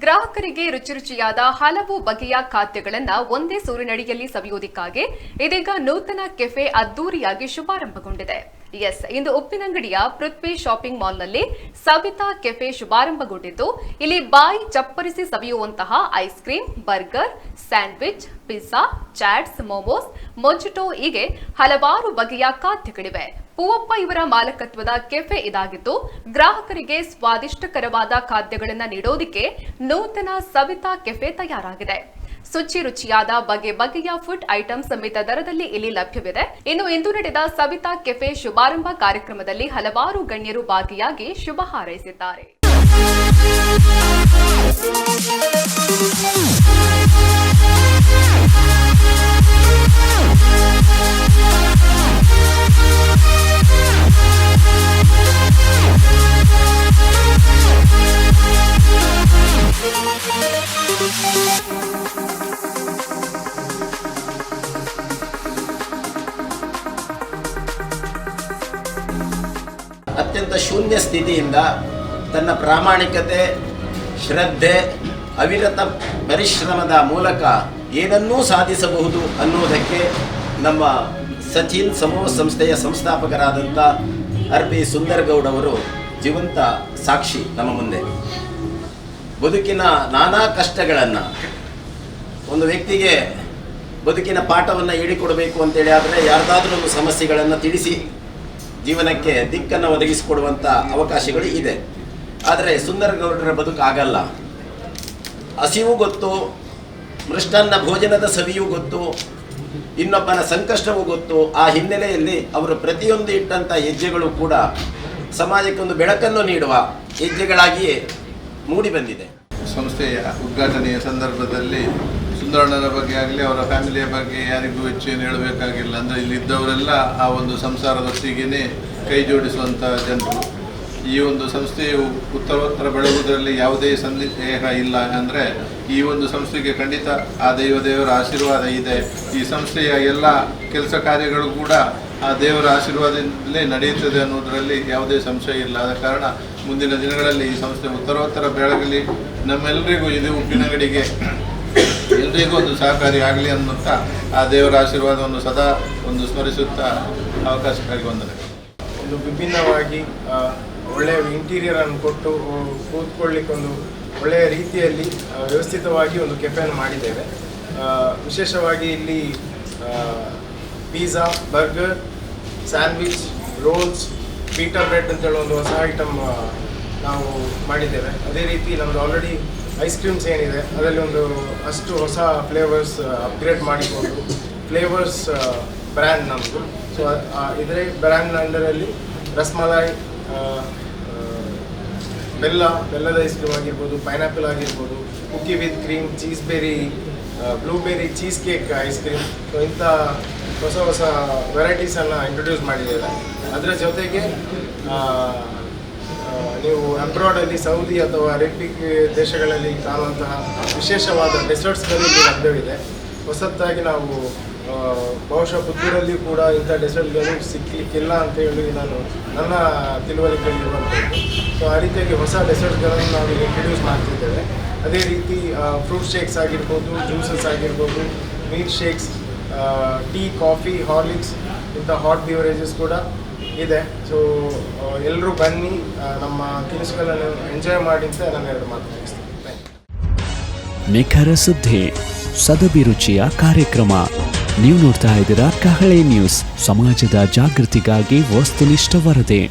ಗ್ರಾಹಕರಿಗೆ ರುಚಿಯಾದ ಹಲವು ಬಗೆಯ ಖಾದ್ಯಗಳನ್ನು ಒಂದೇ ಸೂರಿನಡಿಯಲ್ಲಿ ಸವಿಯುವುದಕ್ಕಾಗಿ ಇದೀಗ ನೂತನ ಕೆಫೆ ಅದ್ದೂರಿಯಾಗಿ ಶುಭಾರಂಭಗೊಂಡಿದೆ. ಇಂದು ಉಪ್ಪಿನಂಗಡಿಯ ಪೃಥ್ವಿ ಶಾಪಿಂಗ್ ಮಾಲ್ನಲ್ಲಿ ಸವಿತಾ ಕೆಫೆ ಶುಭಾರಂಭಗೊಂಡಿದ್ದು, ಇಲ್ಲಿ ಬಾಯಿ ಚಪ್ಪರಿಸಿ ಸವಿಯುವಂತಹ ice cream, burger, sandwich, pizza, chaats, momos, mojito ಹೀಗೆ ಹಲವಾರು ಬಗೆಯ ಖಾದ್ಯಗಳಿವೆ. ಪೂವಪ್ಪ ಇವರ ಮಾಲಕತ್ವದ ಕೆಫೆ ಇದಾಗಿದ್ದು, ಗ್ರಾಹಕರಿಗೆ ಸ್ವಾದಿಷ್ಟಕರವಾದ ಖಾದ್ಯಗಳನ್ನು ನೀಡೋದಕ್ಕೆ ನೂತನ ಸವಿತಾ ಕೆಫೆ ತಯಾರಾಗಿದೆ. ರುಚಿಯಾದ ಬಗೆಯ ಫುಡ್ ಐಟಂ ಸಮೇತ ದರದಲ್ಲಿ ಇಲ್ಲಿ ಲಭ್ಯವಿದೆ. ಇನ್ನು ಇಂದು ನಡೆದ ಸವಿತಾ ಕೆಫೆ ಶುಭಾರಂಭ ಕಾರ್ಯಕ್ರಮದಲ್ಲಿ ಹಲವಾರು ಗಣ್ಯರು ಭಾಗಿಯಾಗಿ ಶುಭ ಹಾರೈಸಿದ್ದಾರೆ. ಅತ್ಯಂತ ಶೂನ್ಯ ಸ್ಥಿತಿಯಿಂದ ತನ್ನ ಪ್ರಾಮಾಣಿಕತೆ, ಶ್ರದ್ಧೆ, ಅವಿರತ ಪರಿಶ್ರಮದ ಮೂಲಕ ಏನನ್ನೂ ಸಾಧಿಸಬಹುದು ಅನ್ನುವುದಕ್ಕೆ ನಮ್ಮ ಸಚಿನ್ ಸಮೂಹ ಸಂಸ್ಥೆಯ ಸಂಸ್ಥಾಪಕರಾದಂಥ ಆರ್.ಪಿ. ಸುಂದರಗೌಡ ಅವರು ಜೀವಂತ ಸಾಕ್ಷಿ ನಮ್ಮ ಮುಂದೆ. ಬದುಕಿನ ನಾನಾ ಕಷ್ಟಗಳನ್ನು ಒಂದು ವ್ಯಕ್ತಿಗೆ ಬದುಕಿನ ಪಾಠವನ್ನು ಹೇಳಿಕೊಡಬೇಕು ಅಂತೇಳಿ ಆದರೆ ಯಾರ್ದಾದ್ರೂ ಒಂದು ಸಮಸ್ಯೆಗಳನ್ನು ತಿಳಿಸಿ ಜೀವನಕ್ಕೆ ದಿಕ್ಕನ್ನು ಒದಗಿಸಿಕೊಡುವಂಥ ಅವಕಾಶಗಳು ಇದೆ. ಆದರೆ ಸುಂದರಗೌಡರ ಬದುಕು ಆಗಲ್ಲ. ಹಸಿವು ಗೊತ್ತು, ಮೃಷ್ಟಾನ್ನ ಭೋಜನದ ಸವಿಯೂ ಗೊತ್ತು, ಇನ್ನೊಬ್ಬನ ಸಂಕಷ್ಟವೂ ಗೊತ್ತು. ಆ ಹಿನ್ನೆಲೆಯಲ್ಲಿ ಅವರು ಪ್ರತಿಯೊಂದು ಇಟ್ಟಂಥ ಹೆಜ್ಜೆಗಳು ಕೂಡ ಸಮಾಜಕ್ಕೆ ಒಂದು ಬೆಳಕನ್ನು ನೀಡುವ ಹೆಜ್ಜೆಗಳಾಗಿಯೇ ಮೂಡಿ ಬಂದಿದೆ. ಸಂಸ್ಥೆಯ ಉದ್ಘಾಟನೆಯ ಸಂದರ್ಭದಲ್ಲಿ ಸುಂದರಣ್ಣನ ಬಗ್ಗೆ ಆಗಲಿ ಅವರ ಫ್ಯಾಮಿಲಿಯ ಬಗ್ಗೆ ಯಾರಿಗೂ ಹೆಚ್ಚೇನು ಹೇಳಬೇಕಾಗಿಲ್ಲ. ಅಂದರೆ ಇಲ್ಲಿದ್ದವರೆಲ್ಲ ಆ ಒಂದು ಸಂಸಾರದೊಟ್ಟಿಗೆ ಕೈ ಜೋಡಿಸುವಂಥ ಜನರು. ಈ ಒಂದು ಸಂಸ್ಥೆಯು ಉತ್ತರೋತ್ತರ ಬೆಳಗುವುದರಲ್ಲಿ ಯಾವುದೇ ಸಂದೇಹ ಇಲ್ಲ. ಅಂದರೆ ಈ ಒಂದು ಸಂಸ್ಥೆಗೆ ಖಂಡಿತ ಆ ದೇವರ ಆಶೀರ್ವಾದ ಇದೆ. ಈ ಸಂಸ್ಥೆಯ ಎಲ್ಲ ಕೆಲಸ ಕಾರ್ಯಗಳು ಕೂಡ ಆ ದೇವರ ಆಶೀರ್ವಾದದಿಂದಲೇ ನಡೆಯುತ್ತದೆ ಅನ್ನೋದರಲ್ಲಿ ಯಾವುದೇ ಸಂಶಯ ಇಲ್ಲ. ಆದ ಕಾರಣ ಮುಂದಿನ ದಿನಗಳಲ್ಲಿ ಈ ಸಂಸ್ಥೆ ಉತ್ತರೋತ್ತರ ಬೆಳಗಲಿ, ನಮ್ಮೆಲ್ಲರಿಗೂ ಇದು ಉಪ್ಪಿನಂಗಡಿಗೆ ಎಲ್ರಿಗೂ ಒಂದು ಸಹಕಾರಿ ಆಗಲಿ ಅನ್ನುತ್ತಾ ಆ ದೇವರ ಆಶೀರ್ವಾದವನ್ನು ಸದಾ ಒಂದು ಸ್ಮರಿಸುತ್ತಾ ಅವಕಾಶಕ್ಕಾಗಿ ವಂದನೆ. ಒಂದು ವಿಭಿನ್ನವಾಗಿ ಒಳ್ಳೆಯ ಇಂಟೀರಿಯರ್ ಅನ್ನು ಕೊಟ್ಟು ಕೂತ್ಕೊಳ್ಳಿಕ್ಕೆ ಒಂದು ಒಳ್ಳೆಯ ರೀತಿಯಲ್ಲಿ ವ್ಯವಸ್ಥಿತವಾಗಿ ಒಂದು ಕೆಫೆಯನ್ನು ಮಾಡಿದ್ದೇವೆ. ವಿಶೇಷವಾಗಿ ಇಲ್ಲಿ pizza, burger, sandwich, rolls, pita bread ಅಂತೇಳಿ ಒಂದು ಹೊಸ ಐಟಮ್ ನಾವು ಮಾಡಿದ್ದೇವೆ. ಅದೇ ರೀತಿ ನಮ್ಮದು ಆಲ್ರೆಡಿ ಐಸ್ ಕ್ರೀಮ್ಸ್ ಏನಿದೆ ಅದರಲ್ಲಿ ಒಂದು ಅಷ್ಟು ಹೊಸ ಫ್ಲೇವರ್ಸ್ ಅಪ್ಗ್ರೇಡ್ ಮಾಡಿಕೊಂಡು ಫ್ಲೇವರ್ಸ್ ಬ್ರ್ಯಾಂಡ್ ನಮ್ಮದು. ಸೊ ಇದರ ಬ್ರ್ಯಾಂಡ್ ಅಂಡರಲ್ಲಿ ರಸ್ಮಲಾಯ್, ಬೆಲ್ಲದ ಐಸ್ ಕ್ರೀಮ್ ಆಗಿರ್ಬೋದು, ಪೈನಾಪಲ್ ಆಗಿರ್ಬೋದು, cookie with cream, cheeseberry, blueberry cheesecake ice cream, so ಇಂಥ ಹೊಸ ವೆರೈಟೀಸನ್ನು ಇಂಟ್ರೊಡ್ಯೂಸ್ ಮಾಡಿದ್ದೇವೆ. ಅದರ ಜೊತೆಗೆ ನೀವು ಅಬ್ರಾಡಲ್ಲಿ ಸೌದಿ ಅಥವಾ ಅರೇಬಿಕ್ ದೇಶಗಳಲ್ಲಿ ಕಾಣುವಂತಹ ವಿಶೇಷವಾದ ಡೆಸರ್ಟ್ಸ್ಗಳು ಲಭ್ಯವಿದೆ. ಹೊಸತ್ತಾಗಿ ನಾವು ಬಹುಶಃ ಪುತ್ತೂರಲ್ಲಿ ಕೂಡ ಇಂಥ ಡೆಸರ್ಟ್ಗಳು ಸಿಕ್ಕಲಿಕ್ಕಿಲ್ಲ ಅಂತೇಳಿ ನನ್ನ ತಿಳುವಳಿಕೆಯಲ್ಲಿರುವಂಥದ್ದು. ಸೊ ಆ ರೀತಿಯಾಗಿ ಹೊಸ ಡೆಸರ್ಟ್ಗಳನ್ನು ನಾವು ಇಂಟ್ರೊಡ್ಯೂಸ್ ಮಾಡ್ತಿದ್ದೇವೆ. ಅದೇ ರೀತಿ ಫ್ರೂಟ್ ಶೇಕ್ಸ್ ಆಗಿರ್ಬೋದು, ಜ್ಯೂಸಸ್ ಆಗಿರ್ಬೋದು, meet shakes, tea, coffee, Horlicks ಇಂಥ ಹಾಟ್ ಬಿವರೇಜಸ್ ಕೂಡ ಇದೆ. ಸೊ ಎಲ್ಲರೂ ಬನ್ನಿ, ನಮ್ಮ ತಿನಿಸುಗಳನ್ನು ಎಂಜಾಯ್ ಮಾಡಿ ಅಂತ ನಾನು ಎರಡು ಮಾತು ಮುಗಿಸ್ತೇನೆ. ನಿಖರ ಸುದ್ದಿ, ಸದಭಿರುಚಿಯ ಕಾರ್ಯಕ್ರಮ. ನೀವು ನೋಡ್ತಾ ಇದ್ದೀರಾ ಕಹಳೆ ನ್ಯೂಸ್, ಸಮಾಜದ ಜಾಗೃತಿಗಾಗಿ ವಸ್ತುನಿಷ್ಠ ವರದಿ.